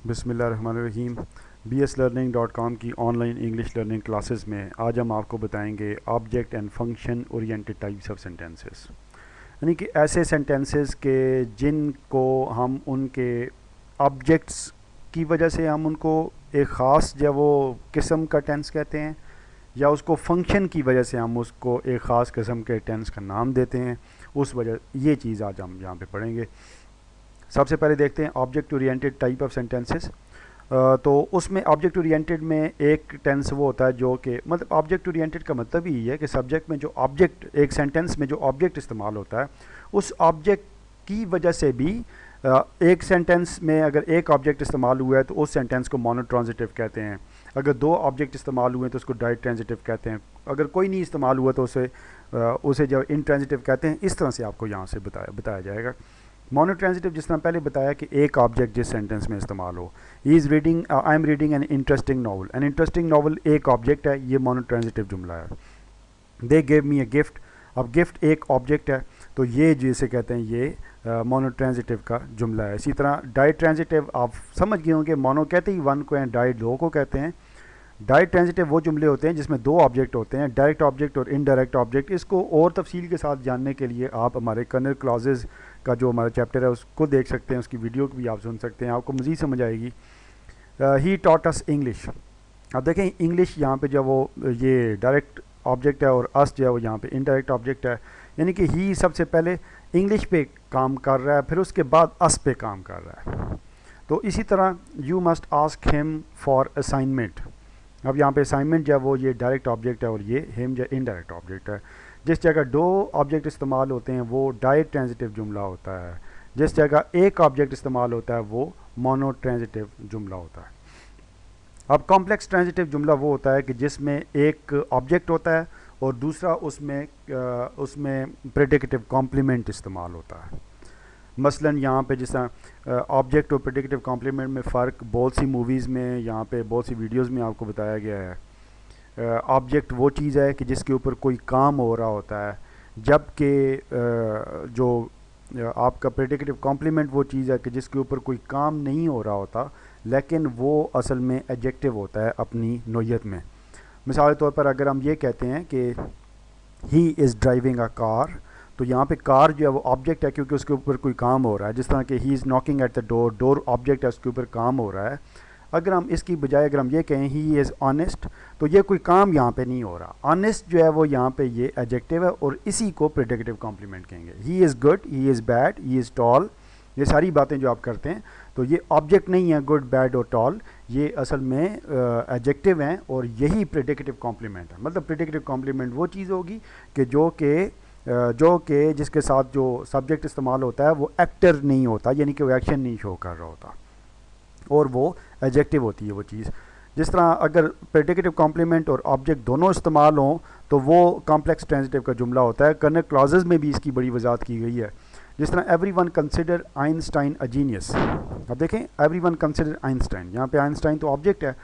बिस्मिल्लाहिर्रहमानिर्रहीम। bslearning.com की online English learning classes में आज हम आपको बताएंगे object and function oriented types of sentences, यानी कि ऐसे सेंटेंसेस के जिनको हम उनके ऑब्जेक्ट्स की वजह से हम उनको एक ख़ास जो वो किस्म का टेंस कहते हैं, या उसको फंक्शन की वजह से हम उसको एक ख़ास किस्म के टेंस का नाम देते हैं। उस वजह ये चीज़ आज हम यहाँ पे पढ़ेंगे। सबसे पहले देखते हैं object oriented type of sentences. तो उसमें ऑब्जेक्ट ओरिएंटेड में एक टेंस वो होता है जो कि मतलब ऑब्जेक्ट ओरिएंटेड का मतलब ही है कि सब्जेक्ट में जो ऑब्जेक्ट, एक सेंटेंस में जो ऑब्जेक्ट इस्तेमाल होता है उस ऑब्जेक्ट की वजह से भी एक सेंटेंस में अगर एक ऑब्जेक्ट इस्तेमाल हुआ है तो उस सेंटेंस को मोनोट्रांजिटिव कहते हैं। अगर दो ऑब्जेक्ट इस्तेमाल हुए हैं तो उसको डायट्रांजिटिव कहते हैं। अगर कोई नहीं इस्तेमाल हुआ तो उसे जो इंट्रांजिटिव कहते हैं। इस तरह से आपको यहाँ से बताया जाएगा। मोनोट्रांजिटिव जिस तरह पहले बताया कि एक ऑब्जेक्ट जिस सेंटेंस में इस्तेमाल हो, I am reading an interesting novel. An interesting novel एक ऑब्जेक्ट है, ये मोनोट्रांजिटिव जुमला है। They gave me a gift, अब गिफ्ट एक ऑब्जेक्ट है तो ये जिसे कहते हैं ये मोनोट्रांजिटिव का जुमला है। इसी तरह डायट्रांजिटिव आप समझ गए होंगे, मोनो कहते ही वन को हैं, डाई दो को कहते हैं। डायट्रांजिटिव वो जुमले होते हैं जिसमें दो ऑब्जेक्ट होते हैं, डायरेक्ट ऑब्जेक्ट और इनडायरेक्ट ऑब्जेक्ट। इसको और तफसील के साथ जानने के लिए आप हमारे कर्नल क्लॉजेज़ का जो हमारा चैप्टर है उसको देख सकते हैं, उसकी वीडियो भी आप सुन सकते हैं, आपको मज़ीद समझ आएगी। He taught us English. अब देखें इंग्लिश यहाँ पे जो वो ये डायरेक्ट ऑब्जेक्ट है और अस जो है वो यहाँ पे इनडायरेक्ट ऑब्जेक्ट है, यानी कि ही सबसे पहले इंग्लिश पे काम कर रहा है, फिर उसके बाद अस पे काम कर रहा है। तो इसी तरह you must ask him for assignment. अब यहाँ पे असाइनमेंट जो है वो ये डायरेक्ट ऑब्जेक्ट है और ये हिम जो इनडायरेक्ट ऑब्जेक्ट है। जिस जगह दो ऑब्जेक्ट इस्तेमाल होते हैं वो डायट्रांजिटिव जुमला होता है, जिस जगह एक ऑब्जेक्ट इस्तेमाल होता है वो मोनोट्रांजिटिव जुमला होता है। अब कॉम्प्लेक्स ट्रांजिटिव जुमला वो होता है कि जिसमें एक ऑब्जेक्ट होता है और दूसरा उसमें प्रेडिकेटिव कॉम्प्लीमेंट इस्तेमाल होता है। मसलन यहाँ पे जिस तरह ऑब्जेक्ट और प्रेडिकेटिव कॉम्प्लीमेंट में फ़र्क बहुत सी मूवीज़ में, यहाँ पे बहुत सी वीडियोज़ में आपको बताया गया है। ऑब्जेक्ट वो चीज़ है कि जिसके ऊपर कोई काम हो रहा होता है, जबकि जो आपका प्रेडिकेटिव कॉम्प्लीमेंट वो चीज़ है कि जिसके ऊपर कोई काम नहीं हो रहा होता लेकिन वो असल में एडजेक्टिव होता है अपनी नोयत में। मिसाल के तौर पर अगर हम ये कहते हैं कि he is driving a car, तो यहाँ पे कार जो है वो ऑब्जेक्ट है क्योंकि उसके ऊपर कोई काम हो रहा है। जिस तरह कि he is knocking at the door, door object है, उसके ऊपर काम हो रहा है। अगर हम इसकी बजाय अगर हम ये कहें ही इज़ ऑनेस्ट, तो ये कोई काम यहाँ पे नहीं हो रहा। ऑनेस्ट जो है वो यहाँ पे ये एडजेक्टिव है और इसी को प्रेडिकेटिव कॉम्प्लीमेंट कहेंगे। He is good, he is bad, he is tall, ये सारी बातें जो आप करते हैं तो ये ऑब्जेक्ट नहीं है गुड, बैड और टॉल, ये असल में एडजेक्टिव हैं और यही प्रेडिकेटिव कॉम्प्लीमेंट है। मतलब प्रेडिकेटिव कॉम्प्लीमेंट वो चीज़ होगी कि जो कि जिसके साथ जो सब्जेक्ट इस्तेमाल होता है वो एक्टर नहीं होता, यानी कि वो एक्शन नहीं शो कर रहा होता, और वो एडजेक्टिव होती है वो चीज़। जिस तरह अगर प्रेडिकेटिव कॉम्प्लीमेंट और ऑब्जेक्ट दोनों इस्तेमाल हों तो वो कॉम्प्लेक्स ट्रांजिटिव का जुमला होता है। कर्नल क्लॉजेज़ में भी इसकी बड़ी वजाहत की गई है। जिस तरह every one consider Einstein a genius. अब देखें एवरी वन कंसिडर आइंस्टाइन, यहाँ पे आइंस्टाइन तो ऑब्जेक्ट है,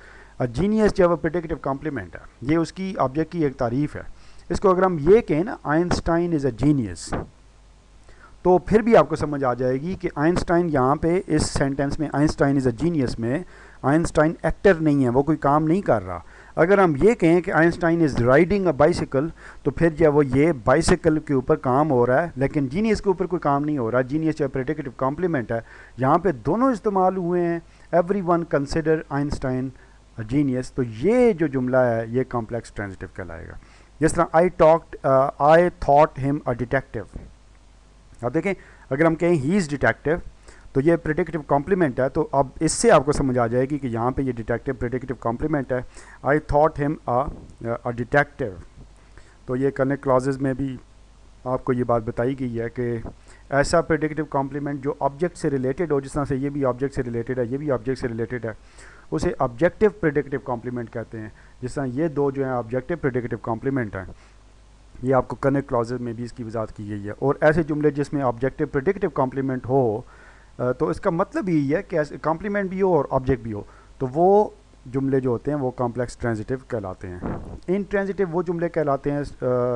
अ जीनियस जो है वो प्रेडिकेटिव कॉम्प्लीमेंट है, ये उसकी ऑब्जेक्ट की एक तारीफ़ है। इसको अगर हम ये कहें ना आइंस्टाइन इज़ अ जीनियस, तो फिर भी आपको समझ आ जाएगी कि आइंस्टाइन यहाँ पे इस सेंटेंस में आइंस्टाइन इज़ अ जीनियस में आइंस्टाइन एक्टर नहीं है, वो कोई काम नहीं कर रहा। अगर हम ये कहें कि Einstein is riding a bicycle, तो फिर जो वो ये बाइसिकल के ऊपर काम हो रहा है लेकिन जीनियस के ऊपर कोई काम नहीं हो रहा। जीनियस जो प्रेडिकेटिव कॉम्प्लीमेंट है, यहाँ पे दोनों इस्तेमाल हुए हैं। Every one consider Einstein a genius, तो ये जो जुमला है ये कॉम्प्लेक्स ट्रांजिटिव कहलाएगा। जिस तरह I thought him a detective. अब देखें अगर हम कहें ही इज़ डिटेक्टिव तो ये प्रेडिकेटिव कॉम्प्लीमेंट है, तो अब इससे आपको समझ आ जाएगी कि यहाँ पे ये डिटेक्टिव प्रेडिकेटिव कॉम्प्लीमेंट है। I thought him a detective, तो ये कर्नल क्लॉजेज़ में भी आपको ये बात बताई गई है कि ऐसा प्रेडिकेटिव कॉम्प्लीमेंट जो ऑब्जेक्ट से रिलेटेड हो, जिस तरह से ये भी ऑब्जेक्ट से रिलेटेड है, ये भी ऑब्जेक्ट से रिलेटेड है, उसे ऑब्जेक्टिव प्रेडिकेटिव कॉम्प्लीमेंट कहते हैं। जिस तरह ये दो जो हैं ऑब्जेक्टिव प्रेडिकेटिव कॉम्प्लीमेंट हैं, ये आपको कर्नल क्लॉजेज़ में भी इसकी वजाहत की गई है। और ऐसे जुमले जिसमें ऑब्जेक्टिव प्रेडिकेटिव कॉम्प्लीमेंट हो, तो इसका मतलब यही है कि कॉम्प्लीमेंट भी हो और ऑब्जेक्ट भी हो, तो वो जुमले जो होते हैं वो कॉम्प्लेक्स ट्रांजिटिव कहलाते हैं। इंट्रांजिटिव वो जुमले कहलाते हैं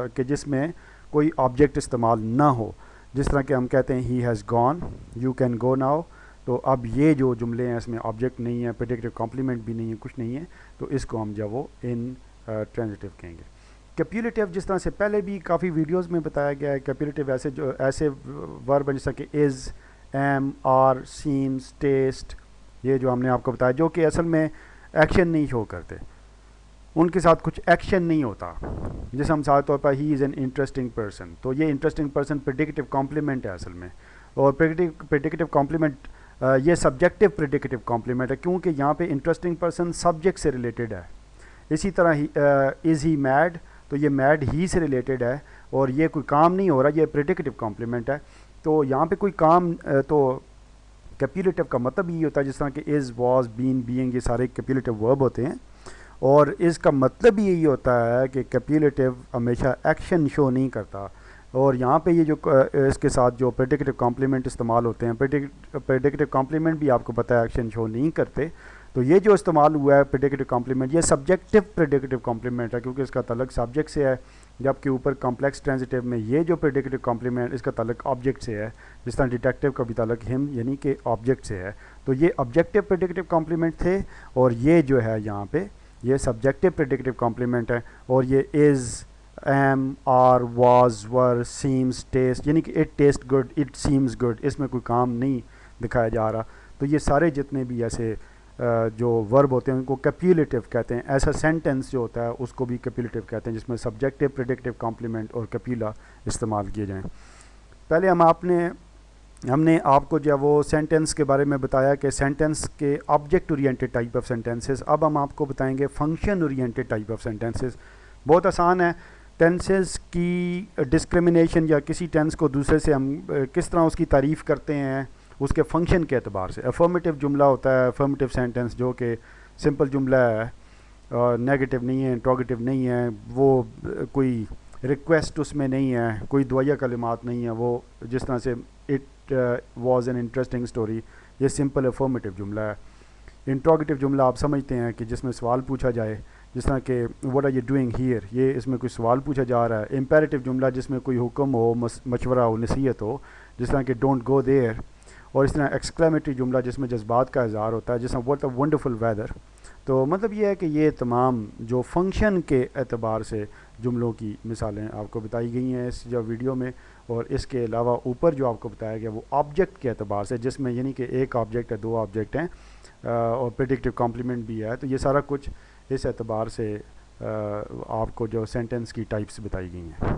कि जिसमें कोई ऑब्जेक्ट इस्तेमाल ना हो। जिस तरह के हम कहते हैं he has gone, you can go now, تو اب یہ جو جملے ہیں اس میں آبجیکٹ نہیں ہے، پریڈکٹیو کمپلیمنٹ بھی نہیں ہے، کچھ نہیں ہے، تو اس کو ہم جو وہ ان ٹرانزٹیو کہیں گے۔ کیپیولیٹیو جس طرح سے پہلے بھی کافی ویڈیوز میں بتایا گیا ہے، کیپیولیٹیو ایسے ورب ہیں جیسا کہ از، ایم، آر، سیمز، ٹیسٹ، یہ جو ہم نے آپ کو بتایا، جو کہ اصل میں ایکشن نہیں شو کرتے، ان کے ساتھ کچھ ایکشن نہیں ہوتا، جیسے ہم مثال طور پر ہی از این انٹرسٹنگ پرسن، تو یہ انٹرسٹنگ پرسن پریڈکٹیو کمپلیمنٹ ہے اصل میں، اور پریڈکٹیو کمپلیمنٹ یہ سبجیکٹیو پریڈکٹیو کمپلیمنٹ ہے، کیونکہ یہاں پہ انٹرسٹنگ پرسن سبجیکٹ سے ریلیٹڈ ہے۔ اسی طرح از ہی میڈ، تو یہ میڈ ہی سے ریلیٹڈ ہے، اور یہ کوئی کام نہیں ہو رہا، یہ پریڈکٹیو کمپلیمنٹ ہے۔ تو یہاں پہ کوئی کام تو کیپیولیٹیو کا مطلب یہ ہوتا ہے، جس طرح کہ از، واز، بین، بینگ، یہ سارے کیپیولیٹیو ورب ہوتے ہیں، اور اس کا مطلب یہی ہوتا ہے کہ کیپیولیٹیو ہمیشہ ایکشن شو نہیں کرتا، اور یہاں پہ یہ جو اس کے ساتھ جو پریڈکٹیو کمپلیمنٹ استعمال ہوتے ہیں، پریڈکٹیو کمپلیمنٹ بھی آپ کو پتہ ہے ایکشن شو نہیں کرتے، تو یہ جو استعمال ہوا ہے پریڈکٹیو کمپلیمنٹ، یہ سبجیکٹیو پریڈکٹیو کمپلیمنٹ ہے، کیونکہ اس کا تعلق سبجیکٹ سے ہے، جبکہ اوپر کمپلیکس ٹرانزٹیو میں یہ جو پریڈکٹیو کمپلیمنٹ اس کا تعلق آبجیکٹ سے ہے، جس طرح ڈیٹیکٹیو کا بھی تعلق ہم یعنی کہ آبجیکٹ سے ہے، تو یہ آبجیکٹیو پریڈکٹیو کمپلیمنٹ تھے، اور یہ جو ہے یہاں پہ یہ سبجیکٹیو پریڈکٹیو کمپلیمنٹ ہے، اور یہ is, am, are, was, were, seems, taste, یعنی کہ it taste good, it seems good, اس میں کوئی کام نہیں دکھایا جا رہا، تو یہ سارے جتنے بھی ایسے جو ورب ہوتے ہیں ان کو کیپیولیٹیو کہتے ہیں۔ ایسا سینٹنس جو ہوتا ہے اس کو بھی کیپیولیٹیو کہتے ہیں، جس میں سبجیکٹیو پریڈکٹیو کمپلیمنٹ اور کیپیولا استعمال کیے جائیں۔ پہلے ہم نے آپ کو جو ہے وہ سینٹنس کے بارے میں بتایا کہ سینٹنس کے object oriented type of sentences, اب ہم آپ کو بتائیں گے function oriented type of sentences. بہت آسان ہے، ٹینسز کی ڈسکرمنیشن یا کسی ٹینس کو دوسرے سے ہم کس طرح اس کی تعریف کرتے ہیں اس کے فنکشن کے اعتبار سے۔ افرمیٹیو جملہ ہوتا ہے، افرمیٹیو سینٹنس، جو کہ سمپل جملہ ہے، نیگیٹو نہیں ہے، انٹروگیٹو نہیں ہے، وہ کوئی ریکویسٹ اس میں نہیں ہے، کوئی دعائیہ کلمات نہیں ہے، وہ جس طرح سے it was an interesting story, یہ سمپل افرمیٹیو جملہ ہے۔ انٹروگیٹو جملہ آپ سمجھتے ہیں کہ جس میں سوال پوچھا جائے، جس طرح کہ what are you doing here, یہ اس میں کوئی سوال پوچھا جا رہا ہے۔ امپیریٹیو جملہ جس میں کوئی حکم ہو، مشورہ ہو، نصیحت ہو، جس طرح کہ ڈونٹ گو دیئر، اور اس طرح ایکسکلیمیٹری جملہ جس میں جذبات کا اظہار ہوتا ہے، جس طرح واٹ اے ونڈرفل ویدر۔ تو مطلب یہ ہے کہ یہ تمام جو فنکشن کے اعتبار سے جملوں کی مثالیں آپ کو بتائی گئی ہیں اس جو ویڈیو میں، اور اس کے علاوہ اوپر جو آپ کو بتایا گیا وہ آبجیکٹ کے اعتبار سے، جس میں یعنی کہ ایک آبجیکٹ ہے، دو آبجیکٹ ہیں، اور پریڈکٹیو کمپلیمنٹ بھی ہے، تو یہ سارا کچھ اس اعتبار سے آپ کو جو سینٹنس کی ٹائپس بتائی گئی ہیں۔